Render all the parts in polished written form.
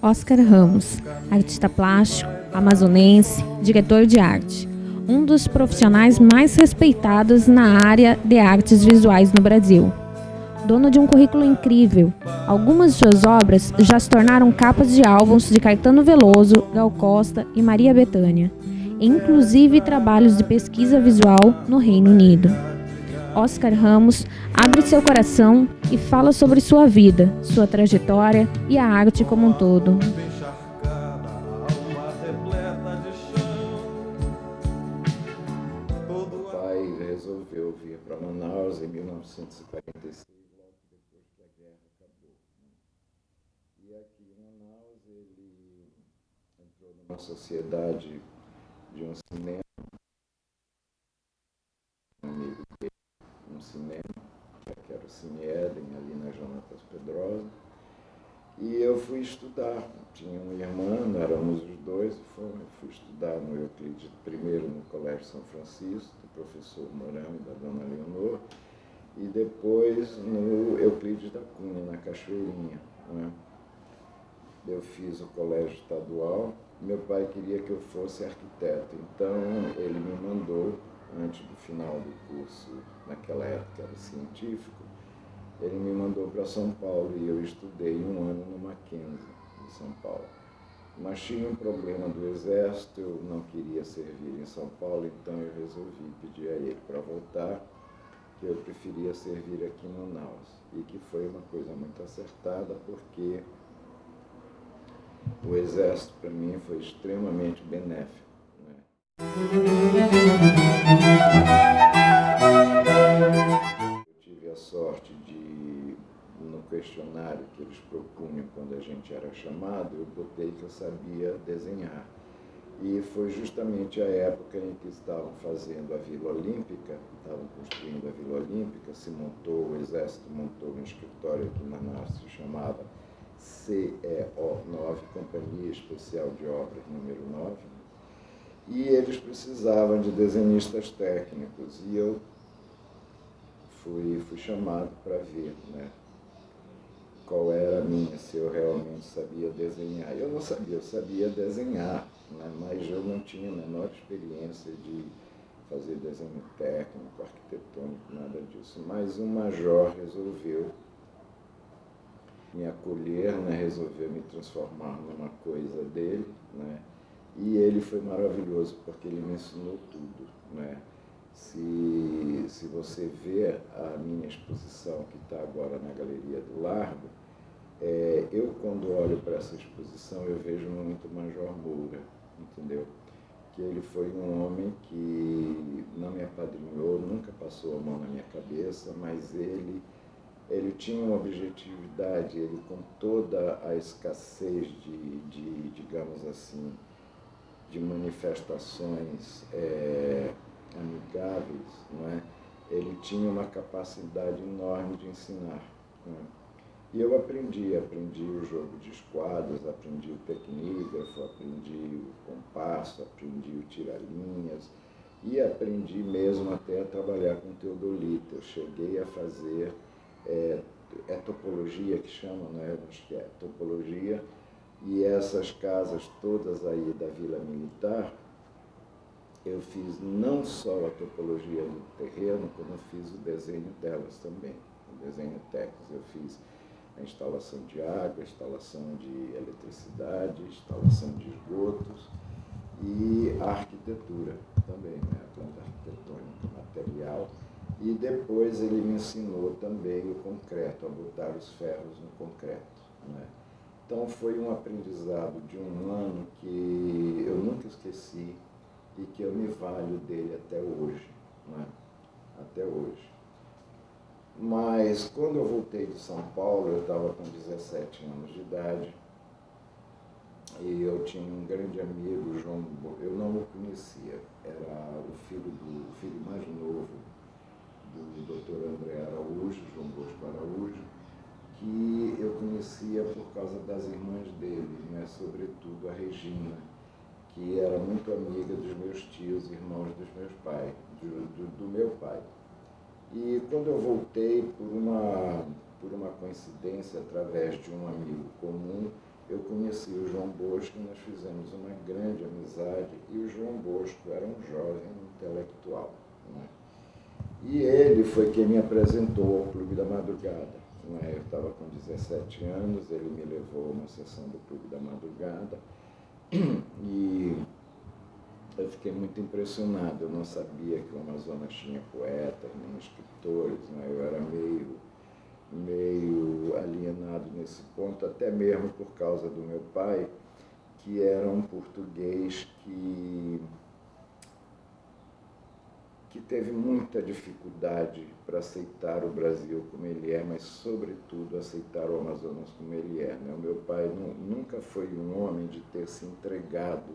Oscar Ramos, artista plástico, amazonense, diretor de arte. Um dos profissionais mais respeitados na área de artes visuais no Brasil. Dono de um currículo incrível, algumas de suas obras já se tornaram capas de álbuns de Caetano Veloso, Gal Costa e Maria Bethânia, inclusive trabalhos de pesquisa visual no Reino Unido. Oscar Ramos abre seu coração e fala sobre sua vida, sua trajetória e a arte como um todo. Meu pai resolveu vir para Manaus em 1946, logo depois que a guerra acabou. E aqui em Manaus ele entrou numa sociedade de um cinema, um cinema, que era o Cine Éden, ali na Jonatas Pedrosa. E eu fui estudar, tinha uma irmã, éramos os dois, fui estudar no Euclides, primeiro no Colégio São Francisco, do professor Mourão e da dona Leonor, e depois no Euclides da Cunha, na Cachoeirinha. Né? Eu fiz o colégio estadual, meu pai queria que eu fosse arquiteto, então ele me mandou, antes do final do curso, naquela época era científico, ele me mandou para São Paulo e eu estudei um ano no Mackenzie, em São Paulo. Mas tinha um problema do Exército, eu não queria servir em São Paulo, então eu resolvi pedir a ele para voltar, que eu preferia servir aqui em Manaus. E que foi uma coisa muito acertada, porque o Exército, para mim, foi extremamente benéfico. Né? Eu tive a sorte de, no questionário que eles propunham quando a gente era chamado, eu botei que eu sabia desenhar. E foi justamente a época em que estavam fazendo a Vila Olímpica, estavam construindo a Vila Olímpica, se montou, o Exército montou um escritório aqui em Manaus, se chamava CEO9, Companhia Especial de Obras número 9, e eles precisavam de desenhistas técnicos, e eu fui chamado para ver, né, qual era a minha, se eu realmente sabia desenhar. Eu não sabia, eu sabia desenhar, né, mas eu não tinha a menor experiência de fazer desenho técnico, arquitetônico, nada disso. Mas um major resolveu me acolher, né, resolveu me transformar numa coisa dele, né, e ele foi maravilhoso porque ele me ensinou tudo, né. Se você ver a minha exposição que está agora na Galeria do Largo, eu quando olho para essa exposição eu vejo muito Major Moura, entendeu? Que ele foi um homem que não me apadrinhou, nunca passou a mão na minha cabeça, mas ele tinha uma objetividade, ele com toda a escassez de digamos assim, de manifestações amigáveis, não é? Ele tinha uma capacidade enorme de ensinar. Né? E eu aprendi o jogo de esquadras, aprendi o tecnígrafo, aprendi o compasso, aprendi o tira-linhas e aprendi mesmo até a trabalhar com teodolito. Eu cheguei a fazer topologia que chamam, né? Acho que é topologia, e essas casas todas aí da Vila Militar, eu fiz não só a topologia do terreno, como fiz o desenho delas também, o desenho técnico. Eu fiz a instalação de água, a instalação de eletricidade, a instalação de esgotos e a arquitetura também, né? A planta arquitetônica, material. E depois ele me ensinou também o concreto, a botar os ferros no concreto, né? Então foi um aprendizado de um ano que eu nunca esqueci e que eu me valho dele até hoje, né? Até hoje. Mas quando eu voltei de São Paulo, eu estava com 17 anos de idade, e eu tinha um grande amigo, João, eu não o conhecia, era o filho mais novo do Dr. André Araújo, João Bosco Araújo, que eu conhecia por causa das irmãs dele, né? Sobretudo a Regina, que era muito amiga dos meus tios, irmãos dos meus pais, do meu pai. E quando eu voltei, por uma coincidência, através de um amigo comum, eu conheci o João Bosco, nós fizemos uma grande amizade, e o João Bosco era um jovem intelectual, né? E ele foi quem me apresentou ao Clube da Madrugada. Eu estava com 17 anos, ele me levou a uma sessão do Clube da Madrugada e eu fiquei muito impressionado. Eu não sabia que o Amazonas tinha poetas, nem escritores, né? Eu era meio alienado nesse ponto, até mesmo por causa do meu pai, que era um português que teve muita dificuldade para aceitar o Brasil como ele é, mas, sobretudo, aceitar o Amazonas como ele é, né? O meu pai nunca foi um homem de ter se entregado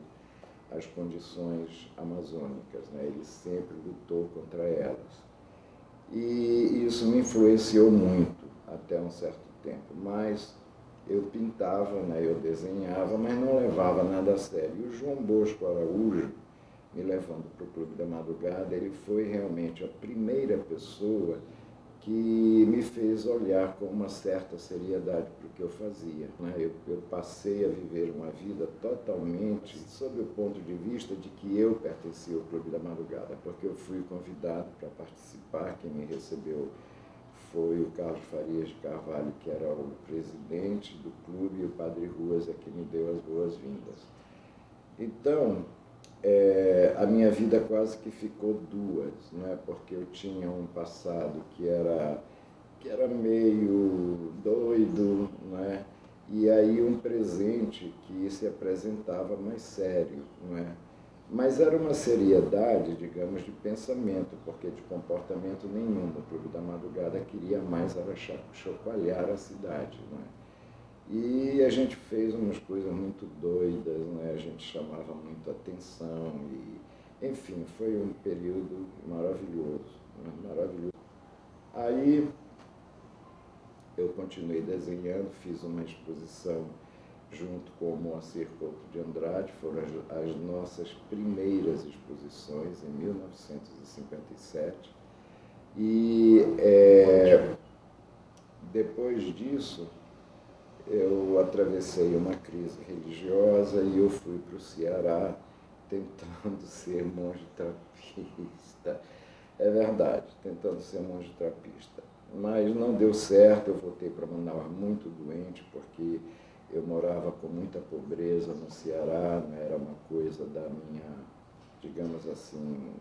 às condições amazônicas, né? Ele sempre lutou contra elas. E isso me influenciou muito até um certo tempo, mas eu pintava, né? Eu desenhava, mas não levava nada a sério. E o João Bosco Araújo, me levando para o Clube da Madrugada, ele foi realmente a primeira pessoa que me fez olhar com uma certa seriedade para o que eu fazia, né? Eu passei a viver uma vida totalmente sob o ponto de vista de que eu pertencia ao Clube da Madrugada, porque eu fui convidado para participar. Quem me recebeu foi o Carlos Farias de Carvalho, que era o presidente do clube, e o Padre Ruas é que me deu as boas-vindas. Então, a minha vida quase que ficou duas, né? Porque eu tinha um passado que era meio doido, né? E aí um presente que se apresentava mais sério, né? Mas era uma seriedade, digamos, de pensamento, porque de comportamento nenhum. No Clube da Madrugada queria mais era chacoalhar a cidade, né? E a gente fez umas coisas muito doidas, né? A gente chamava muito atenção e, enfim, foi um período maravilhoso, né? Maravilhoso. Aí eu continuei desenhando, fiz uma exposição junto com o Moacir Couto de Andrade, foram as nossas primeiras exposições em 1957. E depois disso, eu atravessei uma crise religiosa e eu fui para o Ceará tentando ser monge trapista. É verdade, tentando ser monge trapista. Mas não deu certo, eu voltei para Manaus muito doente, porque eu morava com muita pobreza no Ceará, né? Era uma coisa da minha, digamos assim,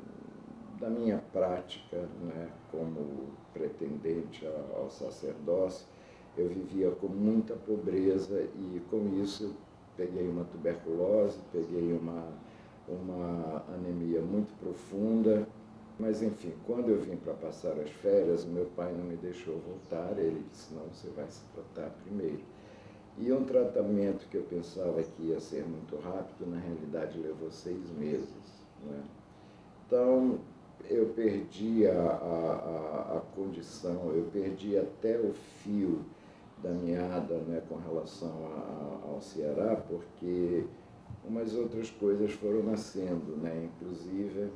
da minha prática, né? Como pretendente ao sacerdócio. Eu vivia com muita pobreza e, com isso, eu peguei uma tuberculose, peguei uma anemia muito profunda. Mas, enfim, quando eu vim para passar as férias, meu pai não me deixou voltar. Ele disse, não, você vai se tratar primeiro. E um tratamento que eu pensava que ia ser muito rápido, na realidade, levou 6 meses, né? Então, eu perdi a condição, eu perdi até o fio da meada, né, com relação ao Ceará, porque umas outras coisas foram nascendo, né? Inclusive,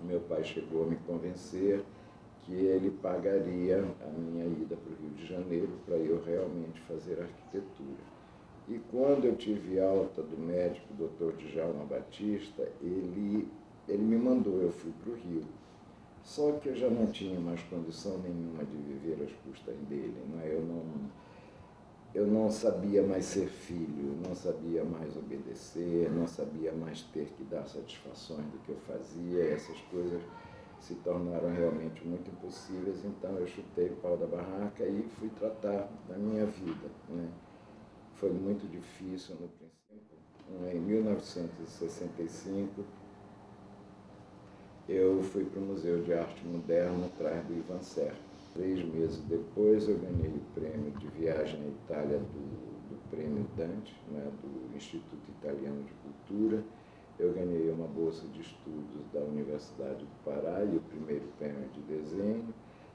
meu pai chegou a me convencer que ele pagaria a minha ida para o Rio de Janeiro para eu realmente fazer arquitetura. E quando eu tive alta do médico, Dr. Djalma Batista, ele me mandou, eu fui para o Rio. Só que eu já não tinha mais condição nenhuma de viver às custas dele, né? Eu não sabia mais ser filho, não sabia mais obedecer, não sabia mais ter que dar satisfações do que eu fazia. Essas coisas se tornaram realmente muito impossíveis, então eu chutei o pau da barraca e fui tratar da minha vida, né? Foi muito difícil no princípio. Em 1965, eu fui para o Museu de Arte Moderna atrás do Ivan Serra. 3 meses depois, eu ganhei o prêmio de viagem à Itália do Prêmio Dante, né, do Instituto Italiano de Cultura. Eu ganhei uma bolsa de estudos da Universidade do Pará e o primeiro prêmio de desenho,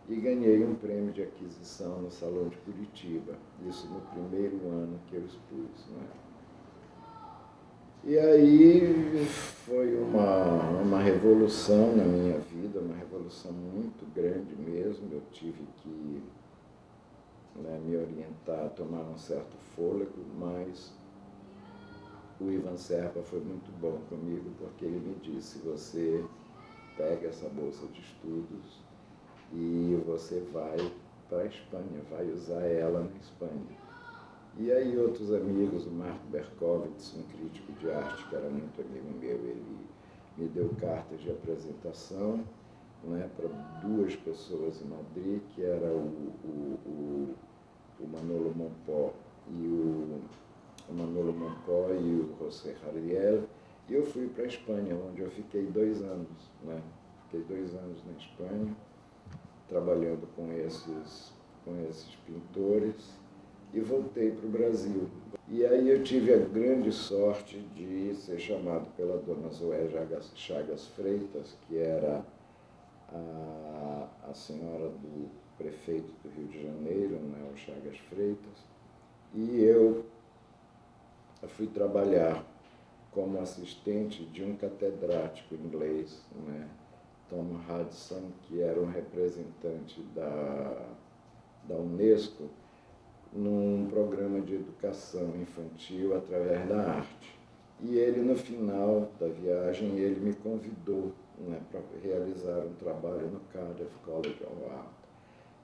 e ganhei um prêmio de aquisição no Salão de Curitiba, isso no primeiro ano que eu expus, né? E aí foi uma revolução na minha vida, uma revolução muito grande mesmo. Eu tive que né, me orientar a tomar um certo fôlego, mas o Ivan Serpa foi muito bom comigo, porque ele me disse: você pega essa bolsa de estudos e você vai para a Espanha, vai usar ela na Espanha. E aí outros amigos, o Marco Berkowitz, um crítico de arte que era muito amigo meu, ele me deu cartas de apresentação, né, para 2 pessoas em Madrid, que era o Manolo Monpó e o José Jariel, e eu fui para a Espanha, onde eu fiquei 2 anos, né? Fiquei 2 anos na Espanha, trabalhando com esses pintores, e voltei para o Brasil. E aí eu tive a grande sorte de ser chamado pela dona Zoé Chagas Freitas, que era a senhora do prefeito do Rio de Janeiro, né, o Chagas Freitas, e eu fui trabalhar como assistente de um catedrático inglês, né, Tom Hudson, que era um representante da Unesco, num programa de educação infantil através da arte. E ele, no final da viagem, ele me convidou, né, para realizar um trabalho no Cardiff College of Art,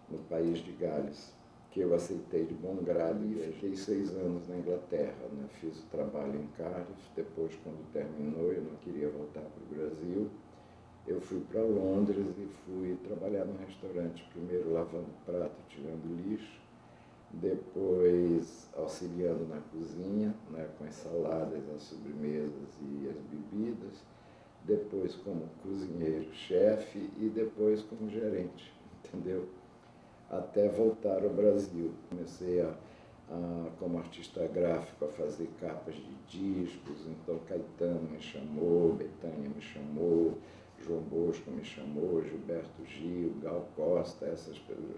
no país de Gales, que eu aceitei de bom grado e fiquei 6 anos na Inglaterra, né? Fiz o trabalho em Cardiff, depois, quando terminou, eu não queria voltar para o Brasil, eu fui para Londres e fui trabalhar no restaurante, primeiro lavando prato, tirando lixo, depois auxiliando na cozinha, né, com as saladas, as sobremesas e as bebidas, depois como cozinheiro-chefe e depois como gerente, entendeu? Até voltar ao Brasil. Comecei como artista gráfico, a fazer capas de discos, então Caetano me chamou, Bethânia me chamou, João Bosco me chamou, Gilberto Gil, Gal Costa,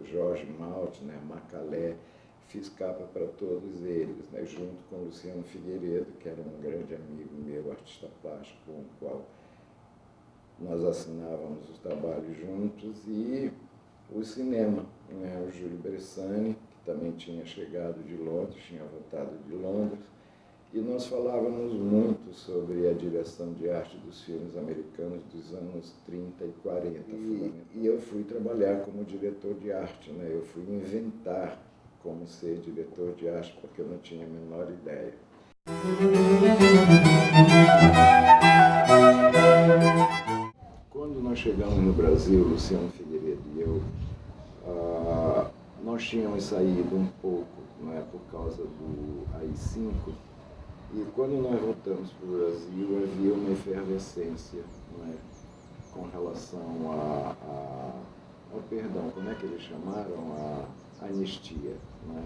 Jorge Maltner, Macalé. Fiz capa para todos eles, né, junto com Luciano Figueiredo, que era um grande amigo meu, artista plástico, com o qual nós assinávamos os trabalhos juntos, e o cinema, né, o Júlio Bressani, que também tinha chegado de Londres, tinha voltado de Londres, e nós falávamos muito sobre a direção de arte dos filmes americanos dos anos 30 e 40. E eu fui trabalhar como diretor de arte, né, eu fui inventar como ser diretor de arte, porque eu não tinha a menor ideia. Quando nós chegamos no Brasil, Luciano Figueiredo e eu, nós tínhamos saído um pouco, né, por causa do AI-5, e quando nós voltamos para o Brasil, havia uma efervescência, né, com relação ao perdão, como é que eles chamaram? A anistia, né?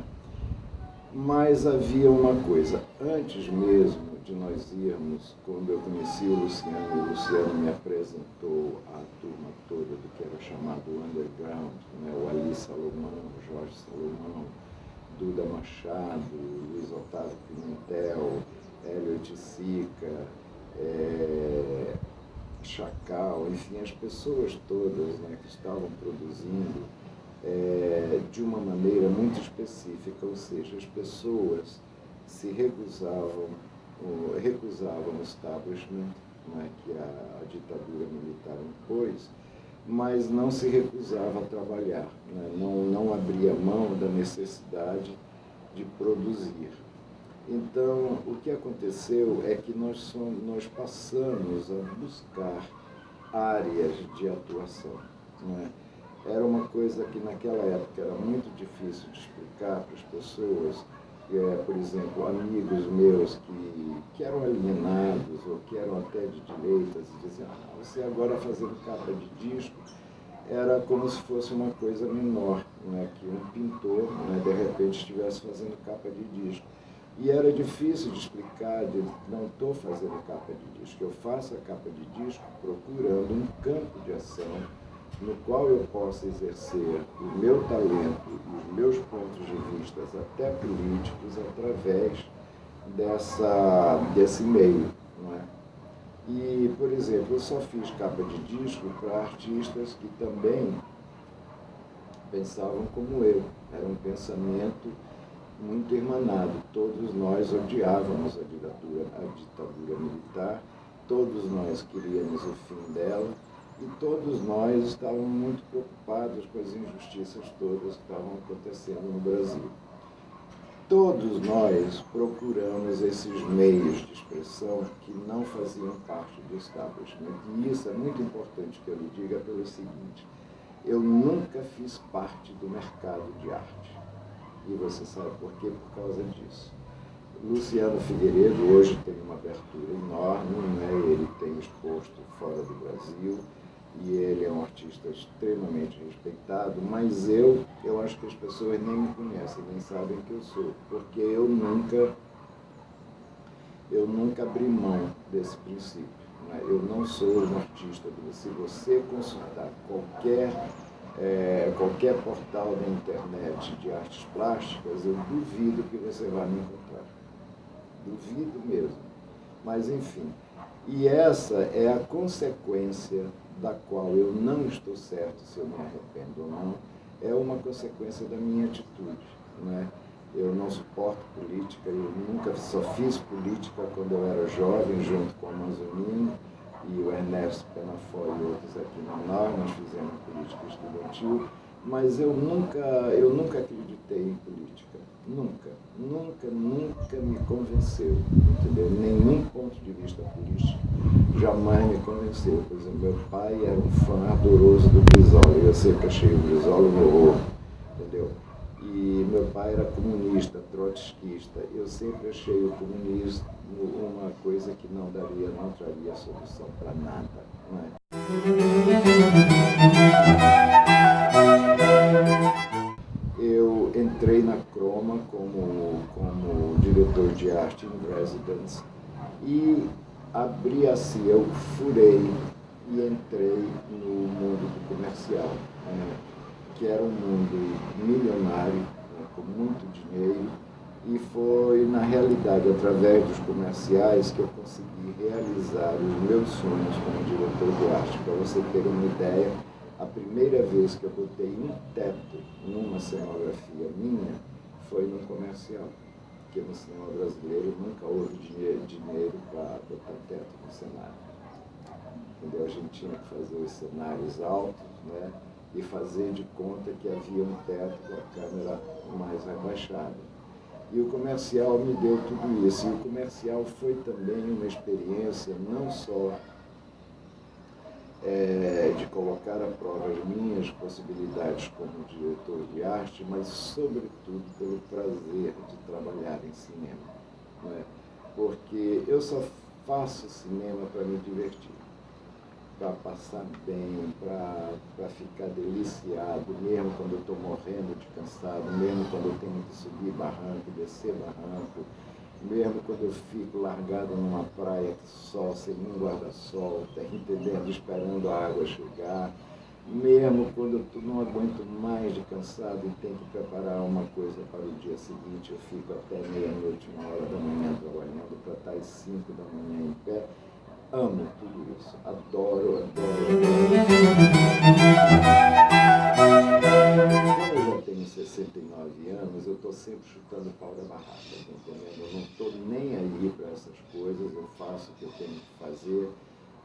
Mas havia uma coisa, antes mesmo de nós irmos, quando eu conheci o Luciano me apresentou a turma toda do que era chamado Underground, né? O Ali Salomão, o Jorge Salomão, Duda Machado, Luiz Otávio Pimentel, Elliot Sica, Chacal, enfim, as pessoas todas, né, que estavam produzindo de uma maneira muito específica, ou seja, as pessoas se recusavam o establishment, né, que a ditadura militar impôs, mas não se recusava a trabalhar, né, não abria mão da necessidade de produzir. Então, o que aconteceu é que nós passamos a buscar áreas de atuação, né? Era uma coisa que naquela época era muito difícil de explicar para as pessoas, por exemplo, amigos meus que eram alienados ou que eram até de direitas e diziam: você agora fazendo capa de disco era como se fosse uma coisa menor, né? Que um pintor, né, de repente estivesse fazendo capa de disco. E era difícil de explicar, não estou fazendo capa de disco, eu faço a capa de disco procurando um campo de ação no qual eu possa exercer o meu talento e os meus pontos de vista, até políticos, através desse meio, não é? E, por exemplo, eu só fiz capa de disco para artistas que também pensavam como eu. Era um pensamento muito irmanado. Todos nós odiávamos a ditadura militar, todos nós queríamos o fim dela e todos nós estávamos muito preocupados com as injustiças todas que estavam acontecendo no Brasil. Todos nós procuramos esses meios de expressão que não faziam parte do establishment. E isso é muito importante que eu lhe diga pelo seguinte: eu nunca fiz parte do mercado de arte. E você sabe por quê? Por causa disso. Luciano Figueiredo hoje tem uma abertura enorme, né? Ele tem exposto fora do Brasil e ele é um artista extremamente respeitado, mas eu acho que as pessoas nem me conhecem, nem sabem que eu sou, porque eu nunca abri mão desse princípio. Né? Eu não sou um artista. Se você consultar qualquer portal da internet de artes plásticas, eu duvido que você vai me encontrar. Duvido mesmo. Mas, enfim, e essa é a consequência da qual eu não estou certo se eu me arrependo ou não, é uma consequência da minha atitude. Né? Eu não suporto política, eu nunca só fiz política quando eu era jovem, junto com o Manzolini e o Ernesto Penafort e outros aqui na Manaus, nós fizemos política estudantil, mas eu nunca acreditei em política. Nunca me convenceu, entendeu? Nenhum ponto de vista político jamais me convenceu. Por exemplo, meu pai era um fã ardoroso do Brizola, eu sempre achei o Brizola um horror, entendeu? E meu pai era comunista, trotskista, eu sempre achei o comunismo uma coisa que não traria solução para nada, não é? Eu entrei na Croma como diretor de arte em residence e abri assim, eu furei e entrei no mundo do comercial, que era um mundo milionário, com muito dinheiro, e foi, na realidade, através dos comerciais que eu consegui realizar os meus sonhos como diretor de arte. Para você ter uma ideia, a primeira vez que eu botei um teto numa cenografia minha foi num comercial, porque no cinema brasileiro nunca houve dinheiro para botar teto no cenário. Entendeu? A gente tinha que fazer os cenários altos, né? E fazer de conta que havia um teto com a câmera mais rebaixada. E o comercial me deu tudo isso. E o comercial foi também uma experiência não só de colocar à prova as minhas possibilidades como diretor de arte, mas, sobretudo, pelo prazer de trabalhar em cinema. Não é? Porque eu só faço cinema para me divertir, para passar bem, para ficar deliciado, mesmo quando eu estou morrendo de cansado, mesmo quando eu tenho que subir barranco, descer barranco, mesmo quando eu fico largado numa praia que sol, sem um guarda-sol, tá entendendo, esperando a água chegar, mesmo quando eu não aguento mais de cansado e tenho que preparar uma coisa para o dia seguinte, eu fico até meia-noite, 1h da manhã trabalhando para estar às 5 da manhã em pé. Amo tudo isso, adoro. Como eu já tenho 69 anos, eu estou sempre chutando o pau da barraca, tá entendendo? Eu não estou nem aí para essas coisas, eu faço o que eu tenho que fazer.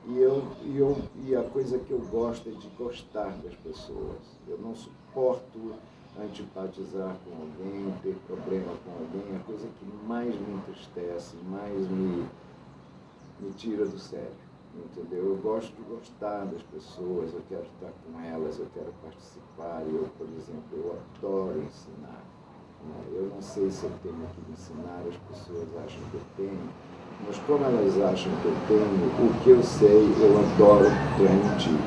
E a coisa que eu gosto é de gostar das pessoas. Eu não suporto antipatizar com alguém, ter problema com alguém. A coisa que mais me entristece, mais me tira do sério, entendeu? Eu gosto de gostar das pessoas, eu quero estar com elas, eu quero participar. Eu, por exemplo, eu adoro ensinar. Né? Eu não sei se eu tenho que ensinar, as pessoas acham que eu tenho, mas como elas acham que eu tenho, o que eu sei, eu adoro transmitir.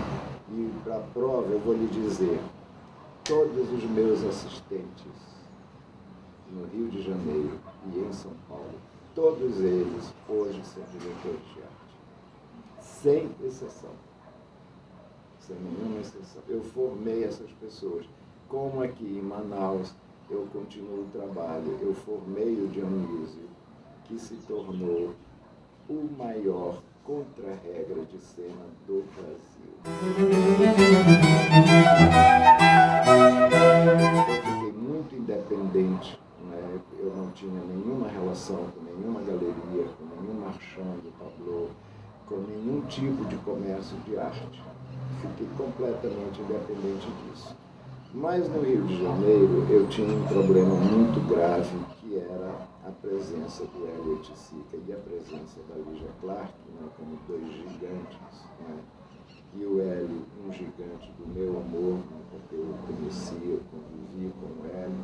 E para a prova, eu vou lhe dizer, todos os meus assistentes no Rio de Janeiro e em São Paulo, todos eles hoje são diretores de arte, sem exceção, sem nenhuma exceção. Eu formei essas pessoas, como aqui em Manaus eu continuo o trabalho, eu formei o Dionísio, que se tornou o maior contra-regra de cena do Brasil. tinha nenhuma relação com nenhuma galeria, com nenhum marchand de tableau, com nenhum tipo de comércio de arte. Fiquei completamente independente disso. Mas no Rio de Janeiro eu tinha um problema muito grave, que era a presença do Hélio Oiticica e a presença da Lígia Clark, né, como dois gigantes, né? E o Hélio, um gigante do meu amor, porque eu conhecia, eu convivi com o Hélio.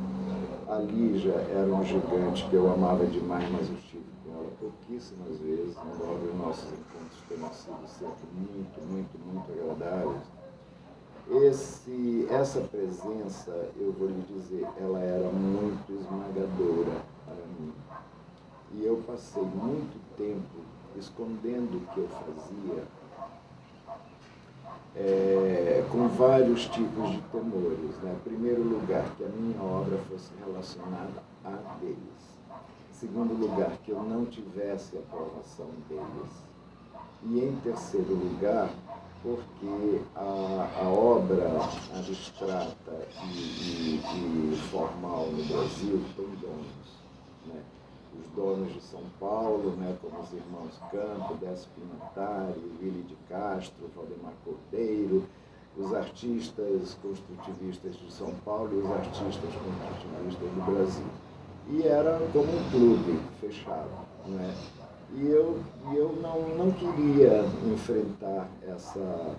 A Lígia era um gigante que eu amava demais, mas eu estive com ela pouquíssimas vezes, embora os nossos encontros tenham sido sempre muito agradáveis. Essa presença, eu vou lhe dizer, ela era muito esmagadora para mim. E eu passei muito tempo escondendo o que eu fazia, com vários tipos de temores. Né? Em primeiro lugar, que a minha obra fosse relacionada a deles. Em segundo lugar, que eu não tivesse aprovação deles. E em terceiro lugar, porque a obra abstrata e formal no Brasil tem donos. Né? Os donos de São Paulo, né, como os irmãos Campo, Décio Pimentari, Willy de Castro, Valdemar Cordeiro, os artistas construtivistas de São Paulo e os artistas construtivistas do Brasil. E era como um clube fechado. Né? E eu não queria enfrentar essa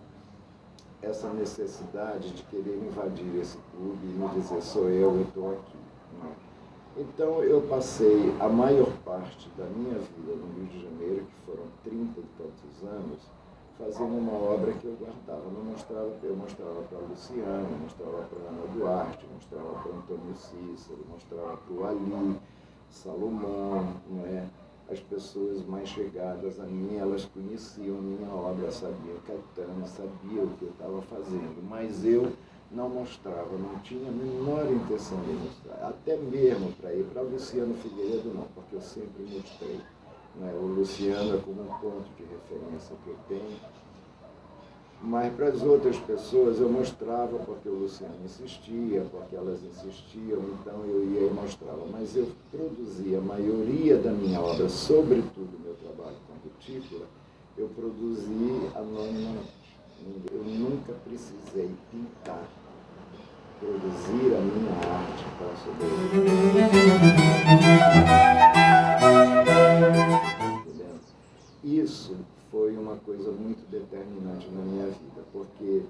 necessidade de querer invadir esse clube e me dizer, sou eu estou aqui. Né? Então eu passei a maior parte da minha vida no Rio de Janeiro, que foram 30 e tantos anos, fazendo uma obra que eu guardava. Eu mostrava para Luciano, mostrava para Ana Duarte, mostrava para Antônio Cícero, mostrava para o Ali, Salomão, não é? As pessoas mais chegadas a mim, elas conheciam a minha obra, sabiam Caetano, sabiam o que eu estava fazendo, mas eu não mostrava, não tinha a menor intenção de mostrar, até mesmo para ir para Luciano Figueiredo não, porque eu sempre mostrei. Né? O Luciano é como um ponto de referência que eu tenho, mas para as outras pessoas eu mostrava porque o Luciano insistia, porque elas insistiam, então eu ia e mostrava. Mas eu produzia a maioria da minha obra, sobretudo o meu trabalho com cutícula, eu produzi anônimamente. Eu nunca precisei pintar, produzir a minha arte para sobreviver. Isso foi uma coisa muito determinante na minha vida, porque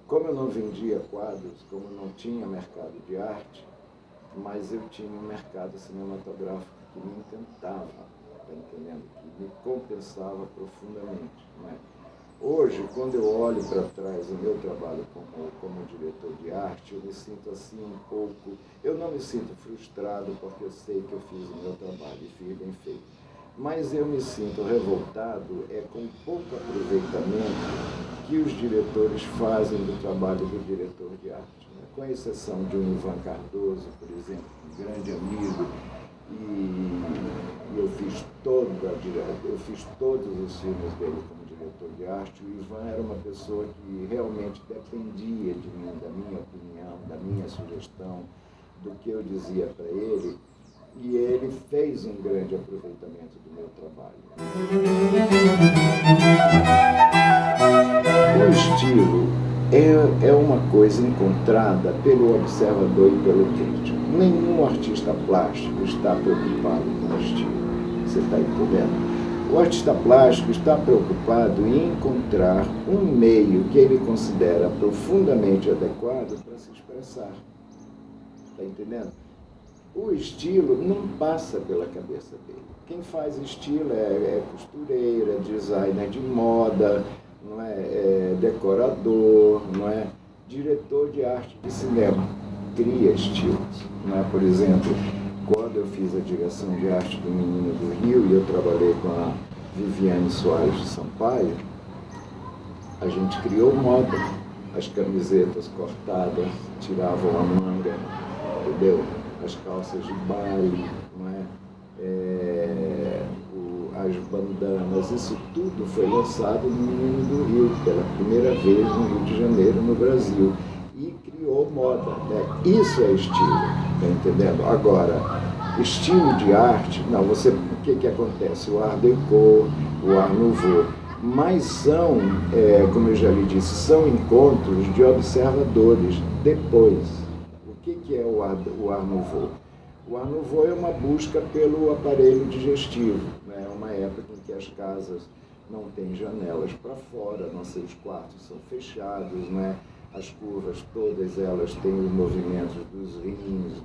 como eu não vendia quadros, como não tinha mercado de arte, mas eu tinha um mercado cinematográfico que me encantava, tá entendendo? Que me compensava profundamente. Né? Hoje, quando eu olho para trás o meu trabalho como diretor de arte, eu me sinto assim um pouco... Eu não me sinto frustrado porque eu sei que eu fiz o meu trabalho e fiz bem feito. Mas eu me sinto revoltado com o pouco aproveitamento que os diretores fazem do trabalho do diretor de arte. Né? Com exceção de um Ivan Cardoso, por exemplo, um grande amigo, e eu fiz todos os filmes dele como diretor de arte. O Ivan era uma pessoa que realmente dependia de mim, da minha opinião, da minha sugestão, do que eu dizia para ele, e ele fez um grande aproveitamento do meu trabalho. O estilo é uma coisa encontrada pelo observador e pelo crítico. Nenhum artista plástico está preocupado com o estilo. Você está entendendo? O artista plástico está preocupado em encontrar um meio que ele considera profundamente adequado para se expressar. Está entendendo? O estilo não passa pela cabeça dele. Quem faz estilo é costureira, é designer de moda, não é decorador, não é diretor de arte de cinema. Cria estilos. Não é? Por exemplo, quando eu fiz a direção de arte do Menino do Rio e eu trabalhei com a Viviane Soares de Sampaio, a gente criou moda. As camisetas cortadas tiravam a manga, entendeu? As calças de baile, não é? As bandanas, isso tudo foi lançado no Menino do Rio, pela primeira vez no Rio de Janeiro, no Brasil, e criou moda, né? Isso é estilo, tá entendendo? Agora, estilo de arte, não, você, o que acontece? O Art Deco, o Art Nouveau, mas são, como eu já lhe disse, são encontros de observadores depois. O que é o Art Nouveau? O Art Nouveau é uma busca pelo aparelho digestivo, né? É uma época em que as casas não têm janelas para fora, nossos quartos são fechados, né? As curvas, todas elas têm os movimentos dos rins,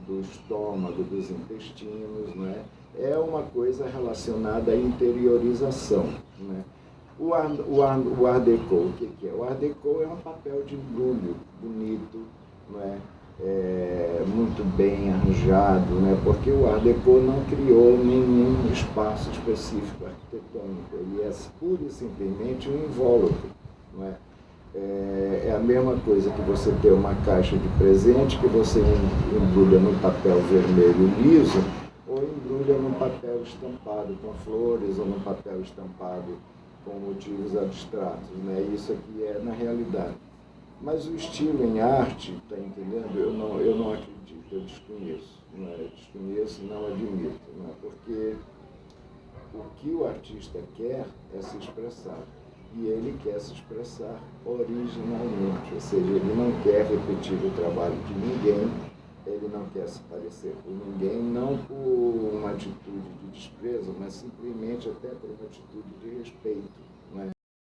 do estômago, dos intestinos, né? É uma coisa relacionada à interiorização, né? O Art Deco, o que é? O Art Deco é um papel de embrulho bonito, né? Muito bem arranjado, né? Porque o Art Deco não criou nenhum espaço específico arquitetônico, ele é pura e simplesmente um invólucro, não é? É a mesma coisa que você ter uma caixa de presente que você embrulha num papel vermelho liso ou embrulha num papel estampado com flores ou num papel estampado com motivos abstratos, né? Isso aqui é na realidade. Mas o estilo em arte, está entendendo? Eu não acredito, eu desconheço. Não é? Eu desconheço e não admito. Não é? Porque o que o artista quer é se expressar. E ele quer se expressar originalmente. Ou seja, ele não quer repetir o trabalho de ninguém, ele não quer se parecer por ninguém, não por uma atitude de desprezo, mas simplesmente até por uma atitude de respeito.